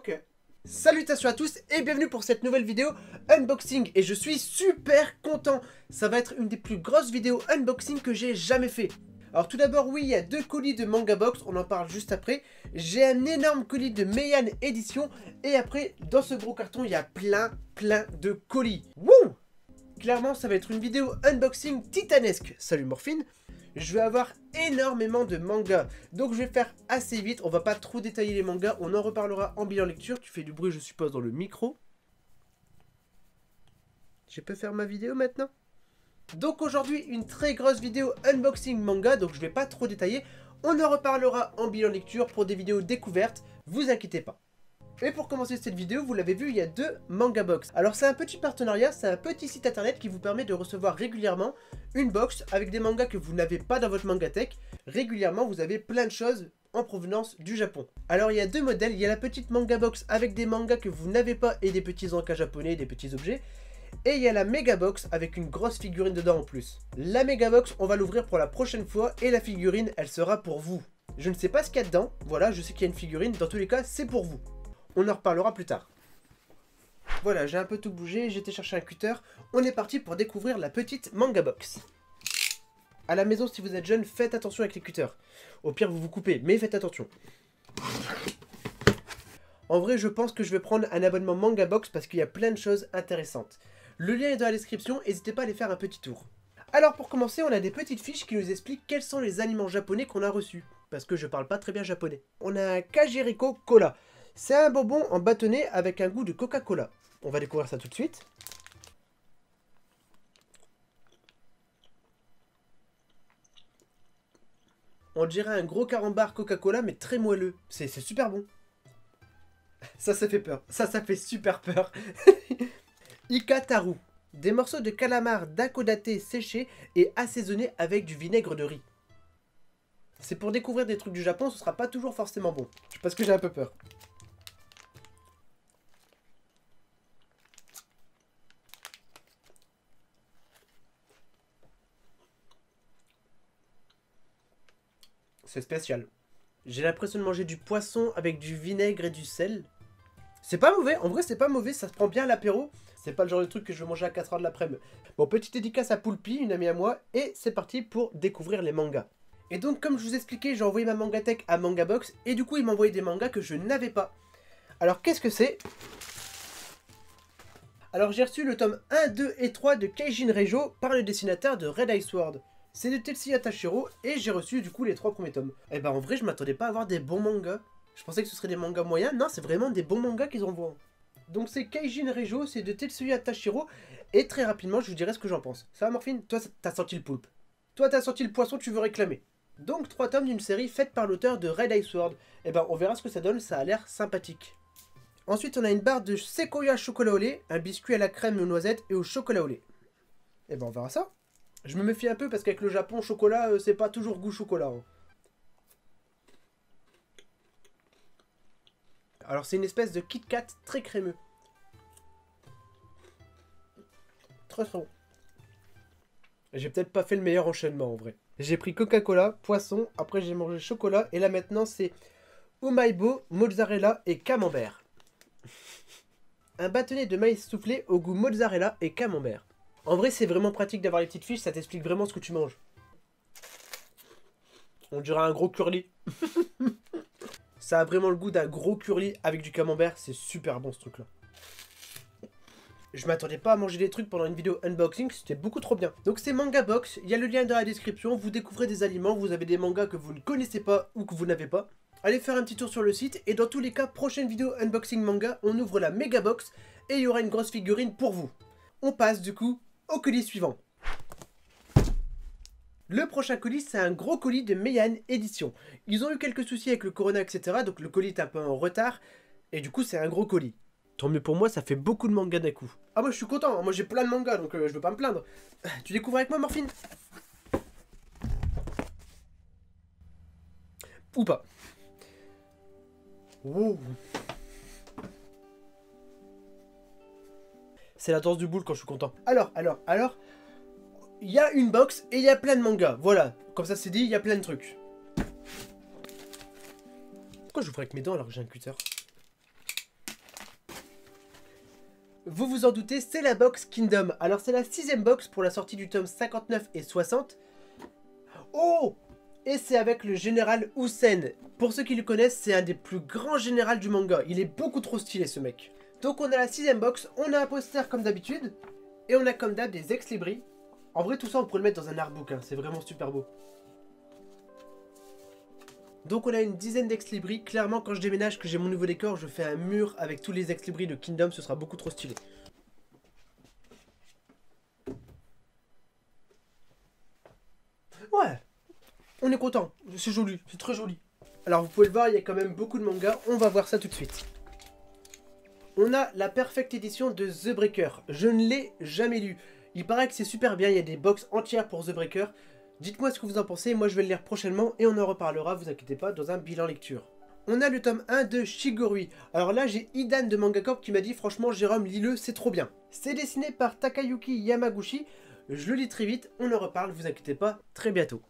Ok. Salutations à tous et bienvenue pour cette nouvelle vidéo unboxing. Et je suis super content. Ça va être une des plus grosses vidéos unboxing que j'ai jamais fait. Alors tout d'abord, oui, il y a deux colis de Manga Box, on en parle juste après. J'ai un énorme colis de Meian Édition. Et après, dans ce gros carton, il y a plein de colis. Wouh! Clairement, ça va être une vidéo unboxing titanesque. Salut Morphine. Je vais avoir énormément de mangas. Donc je vais faire assez vite, on va pas trop détailler les mangas. On en reparlera en bilan lecture. Tu fais du bruit, je suppose, dans le micro. Je peux faire ma vidéo maintenant? Donc aujourd'hui, une très grosse vidéo unboxing manga, donc je vais pas trop détailler. On en reparlera en bilan lecture pour des vidéos découvertes, vous inquiétez pas. Et pour commencer cette vidéo, vous l'avez vu, il y a deux Manga Box. Alors c'est un petit partenariat, c'est un petit site internet qui vous permet de recevoir régulièrement une box avec des mangas que vous n'avez pas dans votre Mangatech. Régulièrement, vous avez plein de choses en provenance du Japon. Alors il y a deux modèles, il y a la petite Manga Box avec des mangas que vous n'avez pas et des petits encas japonais, des petits objets. Et il y a la Mega Box avec une grosse figurine dedans en plus. La Mega Box, on va l'ouvrir pour la prochaine fois et la figurine, elle sera pour vous. Je ne sais pas ce qu'il y a dedans, voilà, je sais qu'il y a une figurine, dans tous les cas, c'est pour vous. On en reparlera plus tard. Voilà, j'ai un peu tout bougé, j'ai été chercher un cutter. On est parti pour découvrir la petite Manga Box. À la maison, si vous êtes jeune, faites attention avec les cutters. Au pire, vous vous coupez, mais faites attention. En vrai, je pense que je vais prendre un abonnement Manga Box parce qu'il y a plein de choses intéressantes. Le lien est dans la description, n'hésitez pas à aller faire un petit tour. Alors pour commencer, on a des petites fiches qui nous expliquent quels sont les aliments japonais qu'on a reçus. Parce que je parle pas très bien japonais. On a un Kajiriko Cola. C'est un bonbon en bâtonnet avec un goût de Coca-Cola. On va découvrir ça tout de suite. On dirait un gros carambar Coca-Cola mais très moelleux. C'est super bon. Ça fait peur. Ça fait super peur. Ikataru. Des morceaux de calamar dakodaté séchés et assaisonnés avec du vinaigre de riz. C'est pour découvrir des trucs du Japon, ce sera pas toujours forcément bon. Parce que j'ai un peu peur. C'est spécial. J'ai l'impression de manger du poisson avec du vinaigre et du sel. C'est pas mauvais, en vrai c'est pas mauvais, ça se prend bien à l'apéro. C'est pas le genre de truc que je veux manger à 4h de l'après-midi. Bon, petite dédicace à Poulpi, une amie à moi, et c'est parti pour découvrir les mangas. Et donc comme je vous expliquais, j'ai envoyé ma Mangatech à Manga Box, et du coup il m'a envoyé des mangas que je n'avais pas. Alors qu'est-ce que c'est? Alors j'ai reçu le tome 1, 2 et 3 de Keijin Reijo par le dessinateur de Red Ice Sword. C'est de Tetsuya Tashiro et j'ai reçu du coup les 3 premiers tomes. Et bah en vrai je m'attendais pas à avoir des bons mangas. Je pensais que ce serait des mangas moyens, non c'est vraiment des bons mangas qu'ils envoient. Donc c'est Keijin Reijo, c'est de Tetsuya Tashiro et très rapidement je vous dirai ce que j'en pense. Ça va Morphine? Toi t'as senti le poulpe. Toi t'as senti le poisson, tu veux réclamer. Donc 3 tomes d'une série faite par l'auteur de Red Ice Sword. Et ben on verra ce que ça donne, ça a l'air sympathique. Ensuite on a une barre de Sequoia chocolat au lait, un biscuit à la crème aux noisettes et au chocolat au lait. Et ben on verra ça. Je me méfie un peu parce qu'avec le Japon, chocolat, c'est pas toujours goût chocolat. Hein. Alors c'est une espèce de Kit Kat très crémeux. Très bon. J'ai peut-être pas fait le meilleur enchaînement en vrai. J'ai pris Coca-Cola, poisson, après j'ai mangé chocolat, et là maintenant c'est Umaibo, mozzarella et camembert. Un bâtonnet de maïs soufflé au goût mozzarella et camembert. En vrai, c'est vraiment pratique d'avoir les petites fiches, ça t'explique vraiment ce que tu manges. On dirait un gros curly. Ça a vraiment le goût d'un gros curly avec du camembert, c'est super bon ce truc-là. Je m'attendais pas à manger des trucs pendant une vidéo unboxing, c'était beaucoup trop bien. Donc c'est Manga Box, il y a le lien dans la description, vous découvrez des aliments, vous avez des mangas que vous ne connaissez pas ou que vous n'avez pas. Allez faire un petit tour sur le site, et dans tous les cas, prochaine vidéo unboxing manga, on ouvre la Mega Box, et il y aura une grosse figurine pour vous. On passe du coup au colis suivant. Le prochain colis, c'est un gros colis de Meian Édition. Ils ont eu quelques soucis avec le corona, etc. Donc le colis est un peu en retard. Et du coup, c'est un gros colis. Tant mieux pour moi, ça fait beaucoup de mangas d'un coup. Ah, moi je suis content. Moi j'ai plein de mangas, donc je veux pas me plaindre. Tu découvres avec moi, Morphine? Ou pas. Wow. C'est la danse du boule quand je suis content. Alors, il y a une box et il y a plein de mangas. Voilà, comme ça c'est dit, il y a plein de trucs. Pourquoi je ferais avec mes dents alors que j'ai un cutter? Vous vous en doutez, c'est la box Kingdom. Alors c'est la 6ème box pour la sortie du tome 59 et 60. Oh! Et c'est avec le général Hussein. Pour ceux qui le connaissent, c'est un des plus grands généraux du manga. Il est beaucoup trop stylé ce mec. Donc on a la 6ème box, on a un poster comme d'habitude. Et on a comme d'hab des ex-libris. En vrai tout ça on pourrait le mettre dans un artbook, hein. C'est vraiment super beau. Donc on a une dizaine d'ex-libris. Clairement quand je déménage, que j'ai mon nouveau décor, je fais un mur avec tous les ex-libris de Kingdom, ce sera beaucoup trop stylé. Ouais, on est content, c'est joli, c'est très joli. Alors vous pouvez le voir, il y a quand même beaucoup de mangas, on va voir ça tout de suite. On a la Perfect Edition de The Breaker, je ne l'ai jamais lu. Il paraît que c'est super bien, il y a des box entières pour The Breaker. Dites-moi ce que vous en pensez, moi je vais le lire prochainement et on en reparlera, vous inquiétez pas, dans un bilan lecture. On a le tome 1 de Shigurui. Alors là j'ai Idan de Manga Corp qui m'a dit franchement Jérôme, lis-le, c'est trop bien. C'est dessiné par Takayuki Yamaguchi, je le lis très vite, on en reparle, vous inquiétez pas, très bientôt.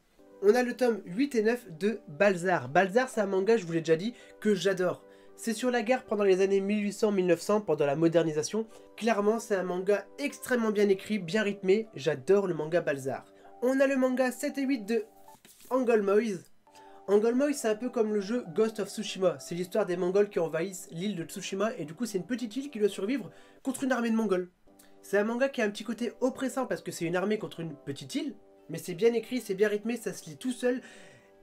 On a le tome 8 et 9 de Balzar. Balzar c'est un manga, je vous l'ai déjà dit, que j'adore. C'est sur la guerre pendant les années 1800-1900, pendant la modernisation. Clairement c'est un manga extrêmement bien écrit, bien rythmé, j'adore le manga Balzar. On a le manga 7 et 8 de Angolmois. Angolmois c'est un peu comme le jeu Ghost of Tsushima. C'est l'histoire des Mongols qui envahissent l'île de Tsushima et du coup c'est une petite île qui doit survivre contre une armée de Mongols. C'est un manga qui a un petit côté oppressant parce que c'est une armée contre une petite île. Mais c'est bien écrit, c'est bien rythmé, ça se lit tout seul.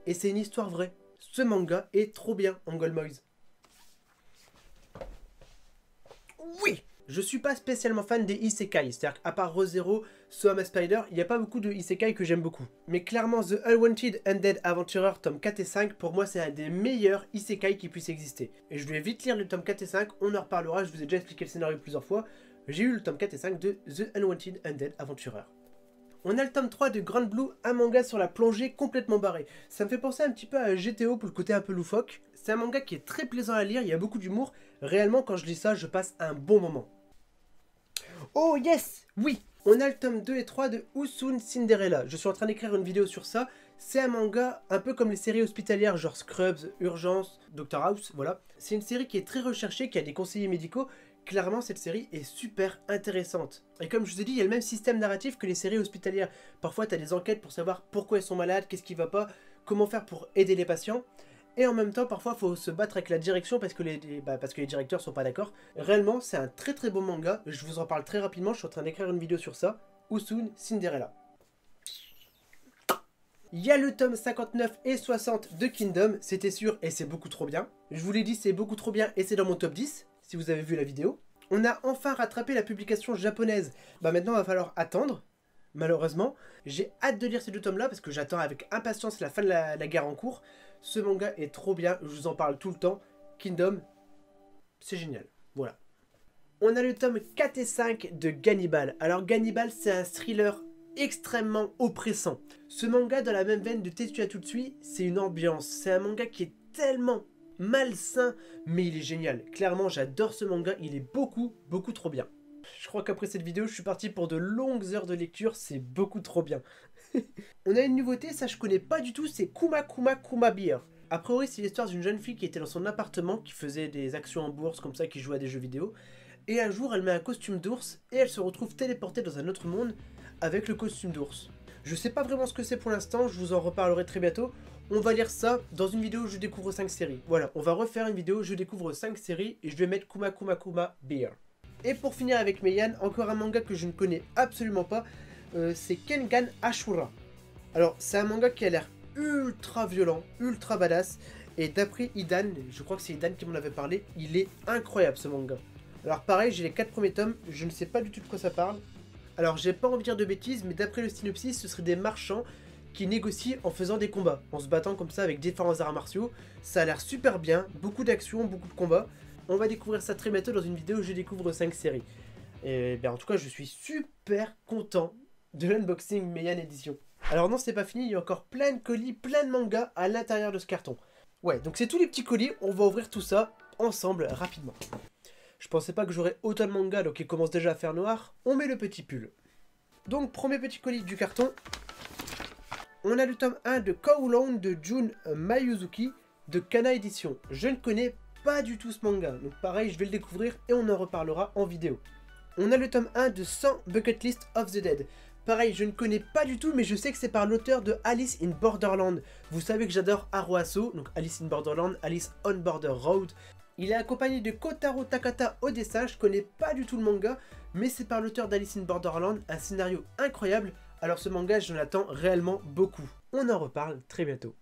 Et c'est une histoire vraie. Ce manga est trop bien, Angolmois. Oui! Je suis pas spécialement fan des isekai, c'est-à-dire qu'à part Re:Zero, Sohama Spider, il n'y a pas beaucoup de isekai que j'aime beaucoup. Mais clairement, The Unwanted Undead Adventurer, tome 4 et 5, pour moi c'est un des meilleurs isekai qui puisse exister. Et je vais vite lire le tome 4 et 5, on en reparlera, je vous ai déjà expliqué le scénario plusieurs fois. J'ai eu le tome 4 et 5 de The Unwanted Undead Adventurer. On a le tome 3 de Grand Blue, un manga sur la plongée complètement barré. Ça me fait penser un petit peu à GTO pour le côté un peu loufoque. C'est un manga qui est très plaisant à lire, il y a beaucoup d'humour. Réellement, quand je lis ça, je passe un bon moment. Oh yes! Oui! On a le tome 2 et 3 de Usun Cinderella. Je suis en train d'écrire une vidéo sur ça. C'est un manga un peu comme les séries hospitalières, genre Scrubs, Urgence, Dr House, voilà. C'est une série qui est très recherchée, qui a des conseillers médicaux. Clairement, cette série est super intéressante. Et comme je vous ai dit, il y a le même système narratif que les séries hospitalières. Parfois, tu as des enquêtes pour savoir pourquoi ils sont malades, qu'est-ce qui va pas, comment faire pour aider les patients. Et en même temps, parfois, il faut se battre avec la direction parce que les directeurs sont pas d'accord. Réellement, c'est un très très beau manga. Je vous en parle très rapidement, je suis en train d'écrire une vidéo sur ça. Usun Cinderella. Il y a le tome 59 et 60 de Kingdom, c'était sûr et c'est beaucoup trop bien. Je vous l'ai dit, c'est beaucoup trop bien et c'est dans mon top 10. Si vous avez vu la vidéo. On a enfin rattrapé la publication japonaise. Maintenant, il va falloir attendre. Malheureusement, j'ai hâte de lire ces deux tomes-là parce que j'attends avec impatience la fin de la guerre en cours. Ce manga est trop bien, je vous en parle tout le temps. Kingdom, c'est génial. Voilà. On a le tome 4 et 5 de Gannibal. Alors Gannibal, c'est un thriller extrêmement oppressant. Ce manga, dans la même veine de Tetsuya Tsutsui, c'est une ambiance. C'est un manga qui est tellement malsain, mais il est génial. Clairement, j'adore ce manga, il est beaucoup trop bien. Je crois qu'après cette vidéo, je suis parti pour de longues heures de lecture, c'est beaucoup trop bien. On a une nouveauté, ça je connais pas du tout, c'est Kuma Kuma Kuma Beer. A priori, c'est l'histoire d'une jeune fille qui était dans son appartement, qui faisait des actions en bourse comme ça, qui jouait à des jeux vidéo. Et un jour, elle met un costume d'ours et elle se retrouve téléportée dans un autre monde avec le costume d'ours. Je sais pas vraiment ce que c'est pour l'instant, je vous en reparlerai très bientôt. On va lire ça dans une vidéo où je découvre 5 séries. Voilà, on va refaire une vidéo où je découvre 5 séries et je vais mettre Kuma Kuma Kuma Beer. Et pour finir avec Meian, encore un manga que je ne connais absolument pas, c'est Kengan Ashura. Alors, c'est un manga qui a l'air ultra violent, ultra badass. Et d'après Idan, je crois que c'est Idan qui m'en avait parlé, il est incroyable ce manga. Alors pareil, j'ai les 4 premiers tomes, je ne sais pas du tout de quoi ça parle. Alors j'ai pas envie de dire de bêtises, mais d'après le synopsis, ce serait des marchands qui négocient en faisant des combats, en se battant comme ça avec différents arts martiaux. Ça a l'air super bien, beaucoup d'action, beaucoup de combats. On va découvrir ça très bientôt dans une vidéo où je découvre 5 séries. Et bien en tout cas, je suis super content de l'unboxing Meian Edition. Alors non, c'est pas fini, il y a encore plein de colis, plein de mangas à l'intérieur de ce carton. Ouais, donc c'est tous les petits colis, on va ouvrir tout ça ensemble rapidement. Je pensais pas que j'aurais autant de mangas, donc il commence déjà à faire noir. On met le petit pull. Donc premier petit colis du carton. On a le tome 1 de Kowloon de Jun Mayuzuki de Kana Edition. Je ne connais pas du tout ce manga, donc pareil, je vais le découvrir et on en reparlera en vidéo. On a le tome 1 de 100 Bucket List of the Dead. Pareil, je ne connais pas du tout, mais je sais que c'est par l'auteur de Alice in Borderland. Vous savez que j'adore Haruaso, donc Alice in Borderland, Alice on Border Road. Il est accompagné de Kotaro Takata au dessin, je connais pas du tout le manga, mais c'est par l'auteur d'Alice in Borderland, un scénario incroyable. Alors ce manga, j'en attends réellement beaucoup. On en reparle très bientôt.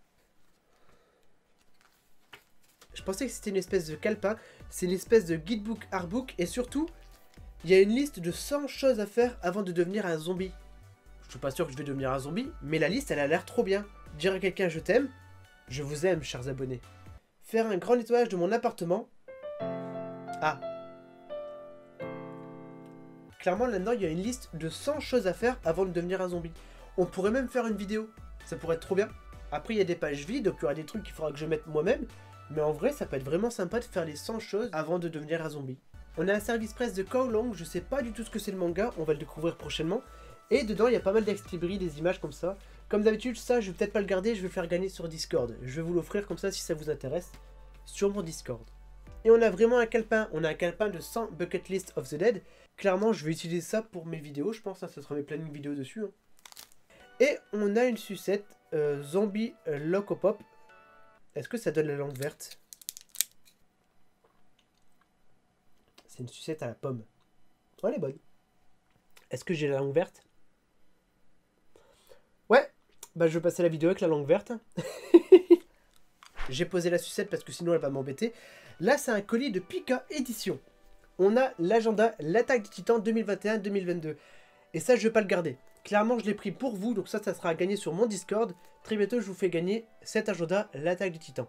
Je pensais que c'était une espèce de calepin, c'est une espèce de guidebook, artbook, et surtout, il y a une liste de 100 choses à faire avant de devenir un zombie. Je suis pas sûr que je vais devenir un zombie, mais la liste, elle a l'air trop bien. Dire à quelqu'un je t'aime, je vous aime, chers abonnés. Faire un grand nettoyage de mon appartement. Ah. Clairement, là-dedans, il y a une liste de 100 choses à faire avant de devenir un zombie. On pourrait même faire une vidéo, ça pourrait être trop bien. Après, il y a des pages vides, donc il y aura des trucs qu'il faudra que je mette moi-même. Mais en vrai, ça peut être vraiment sympa de faire les 100 choses avant de devenir un zombie. On a un service presse de Kowloon, je sais pas du tout ce que c'est le manga, on va le découvrir prochainement. Et dedans, il y a pas mal d'exlibris, des images comme ça. Comme d'habitude, ça, je vais peut-être pas le garder, je vais le faire gagner sur Discord. Je vais vous l'offrir comme ça si ça vous intéresse, sur mon Discord. Et on a vraiment un calepin, on a un calepin de 100 Bucket List of the Dead. Clairement, je vais utiliser ça pour mes vidéos, je pense, hein, ça sera mes plannings vidéo dessus. Hein. Et on a une sucette, Zombie Loco Pop. Est-ce que ça donne la langue verte? C'est une sucette à la pomme. Oh, elle est bonne. Est-ce que j'ai la langue verte? Ouais, bah je vais passer la vidéo avec la langue verte. J'ai posé la sucette parce que sinon elle va m'embêter. Là, c'est un colis de Pika Édition. On a l'agenda L'Attaque des Titans 2021-2022. Et ça, je vais pas le garder. Clairement, je l'ai pris pour vous, donc ça sera à gagner sur mon Discord. Très bientôt, je vous fais gagner cet agenda L'Attaque des Titans.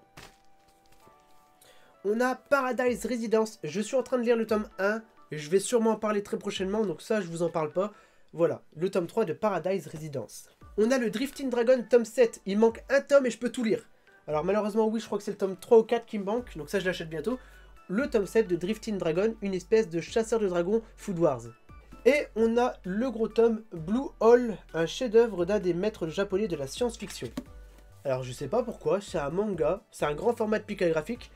On a Paradise Residence. Je suis en train de lire le tome 1. Je vais sûrement en parler très prochainement, donc ça, je vous en parle pas. Voilà, le tome 3 de Paradise Residence. On a le Drifting Dragon tome 7. Il manque un tome et je peux tout lire. Alors malheureusement, oui, je crois que c'est le tome 3 ou 4 qui me manque, donc ça, je l'achète bientôt. Le tome 7 de Drifting Dragon, une espèce de chasseur de dragons Food Wars. Et on a le gros tome Blue Hole, un chef-d'œuvre d'un des maîtres japonais de la science-fiction. Alors je sais pas pourquoi, c'est un manga, c'est un grand format de Pika graphique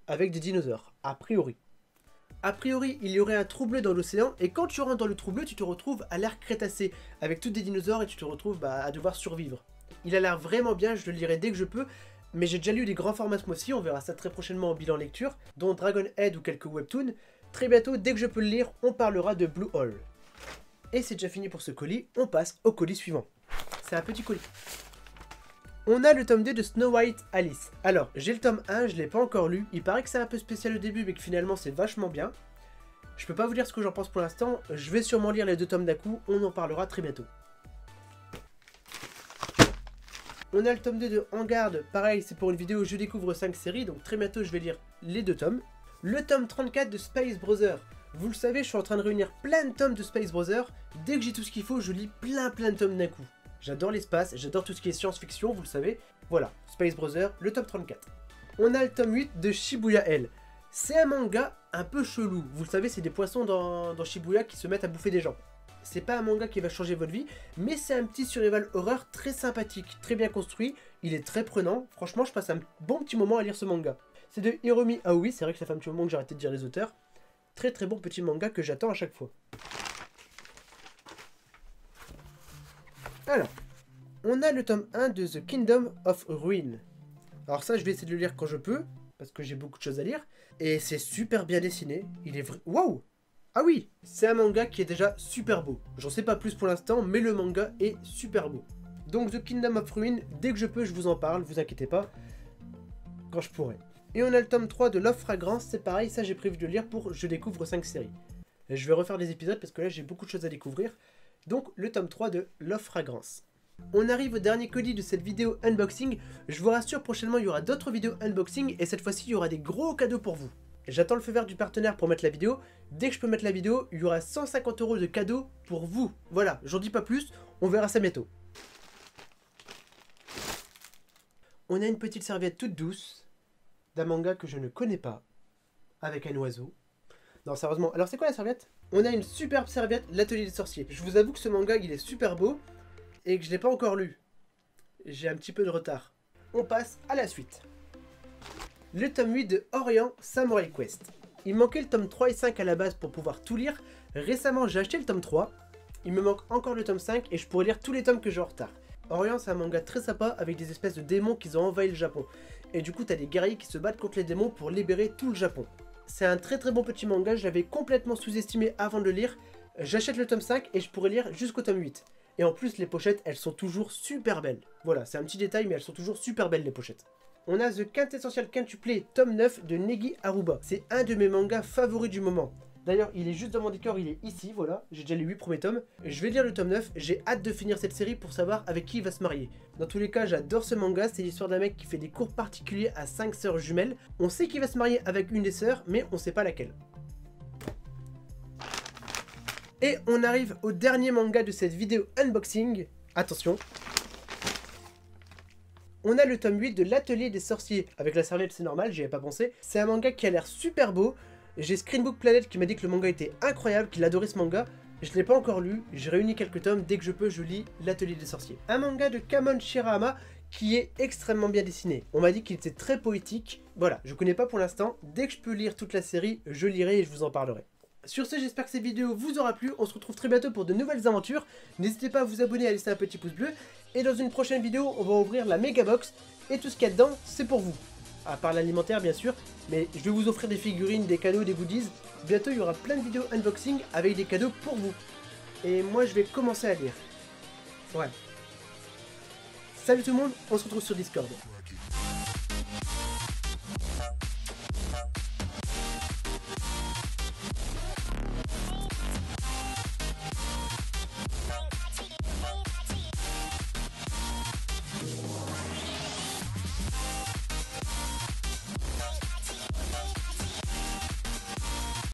avec des dinosaures, a priori. A priori, il y aurait un trou bleu dans l'océan, et quand tu rentres dans le trou bleu, tu te retrouves à l'ère Crétacé, avec tous des dinosaures, et tu te retrouves à devoir survivre. Il a l'air vraiment bien, je le lirai dès que je peux, mais j'ai déjà lu des grands formats ce mois-ci, on verra ça très prochainement en bilan lecture, dont Dragon Head ou quelques webtoons. Très bientôt, dès que je peux le lire, on parlera de Blue Hole. Et c'est déjà fini pour ce colis, on passe au colis suivant. C'est un petit colis. On a le tome 2 de Snow White Alice. Alors, j'ai le tome 1, je l'ai pas encore lu. Il paraît que c'est un peu spécial au début, mais que finalement c'est vachement bien. Je peux pas vous dire ce que j'en pense pour l'instant. Je vais sûrement lire les 2 tomes d'un coup, on en parlera très bientôt. On a le tome 2 de En Garde. Pareil, c'est pour une vidéo où je découvre 5 séries, donc très bientôt je vais lire les 2 tomes. Le tome 34 de Space Brothers. Vous le savez, je suis en train de réunir plein de tomes de Space Brothers. Dès que j'ai tout ce qu'il faut, je lis plein de tomes d'un coup. J'adore l'espace, j'adore tout ce qui est science-fiction, vous le savez. Voilà, Space Brothers, le tome 34. On a le tome 8 de Shibuya Hell. C'est un manga un peu chelou. Vous le savez, c'est des poissons dans Shibuya qui se mettent à bouffer des gens. C'est pas un manga qui va changer votre vie, mais c'est un petit survival horreur très sympathique, très bien construit. Il est très prenant. Franchement, je passe un bon petit moment à lire ce manga. C'est de Hiromi Aoi, c'est vrai que ça fait un petit moment que j'ai arrêté de dire les auteurs. Très bon petit manga que j'attends à chaque fois. Alors, on a le tome 1 de The Kingdom of Ruin. Alors ça, je vais essayer de le lire quand je peux, parce que j'ai beaucoup de choses à lire. Et c'est super bien dessiné. Il est vrai... Waouh! Ah oui! C'est un manga qui est déjà super beau. J'en sais pas plus pour l'instant, mais le manga est super beau. Donc The Kingdom of Ruin, dès que je peux, je vous en parle, vous inquiétez pas. Quand je pourrai. Et on a le tome 3 de Love Fragrance, c'est pareil, ça j'ai prévu de le lire pour Je découvre 5 séries. Et je vais refaire des épisodes parce que là j'ai beaucoup de choses à découvrir. Donc le tome 3 de Love Fragrance. On arrive au dernier colis de cette vidéo unboxing. Je vous rassure, prochainement il y aura d'autres vidéos unboxing et cette fois-ci il y aura des gros cadeaux pour vous. J'attends le feu vert du partenaire pour mettre la vidéo. Dès que je peux mettre la vidéo, il y aura 150 € de cadeaux pour vous. Voilà, j'en dis pas plus, on verra ça bientôt. On a une petite serviette toute douce d'un manga que je ne connais pas, avec un oiseau. Non, sérieusement, alors c'est quoi la serviette? On a une superbe serviette, L'Atelier des Sorciers. Je vous avoue que ce manga, il est super beau, et que je ne l'ai pas encore lu. J'ai un petit peu de retard. On passe à la suite. Le tome 8 de Orient Samurai Quest. Il me manquait le tome 3 et 5 à la base pour pouvoir tout lire. Récemment j'ai acheté le tome 3. Il me manque encore le tome 5 et je pourrais lire tous les tomes que j'ai en retard. Orient, c'est un manga très sympa avec des espèces de démons qui ont envahi le Japon. Et du coup t'as des guerriers qui se battent contre les démons pour libérer tout le Japon. C'est un très bon petit manga, je l'avais complètement sous-estimé avant de le lire. J'achète le tome 5 et je pourrais lire jusqu'au tome 8. Et en plus les pochettes elles sont toujours super belles. Voilà, c'est un petit détail mais elles sont toujours super belles les pochettes. On a The Quintessential Quintuplé tome 9 de Negi Aruba. C'est un de mes mangas favoris du moment. D'ailleurs, il est juste dans mon décor, il est ici, voilà. J'ai déjà les 8 premiers tomes. Je vais lire le tome 9, j'ai hâte de finir cette série pour savoir avec qui il va se marier. Dans tous les cas, j'adore ce manga, c'est l'histoire d'un mec qui fait des cours particuliers à 5 sœurs jumelles. On sait qu'il va se marier avec une des sœurs, mais on sait pas laquelle. Et on arrive au dernier manga de cette vidéo unboxing. Attention. On a le tome 8 de l'Atelier des Sorciers. Avec la serviette, c'est normal, j'y avais pas pensé. C'est un manga qui a l'air super beau. J'ai Screenbook Planet qui m'a dit que le manga était incroyable, qu'il adorait ce manga. Je ne l'ai pas encore lu, j'ai réuni quelques tomes, dès que je peux je lis l'Atelier des Sorciers. Un manga de Kamon Shirahama qui est extrêmement bien dessiné. On m'a dit qu'il était très poétique. Voilà, je connais pas pour l'instant. Dès que je peux lire toute la série, je lirai et je vous en parlerai. Sur ce, j'espère que cette vidéo vous aura plu. On se retrouve très bientôt pour de nouvelles aventures. N'hésitez pas à vous abonner et à laisser un petit pouce bleu. Et dans une prochaine vidéo, on va ouvrir la méga box. Et tout ce qu'il y a dedans, c'est pour vous. À part l'alimentaire bien sûr, mais je vais vous offrir des figurines, des cadeaux, des goodies. Bientôt il y aura plein de vidéos unboxing avec des cadeaux pour vous. Et moi je vais commencer à lire. Ouais. Salut tout le monde, on se retrouve sur Discord.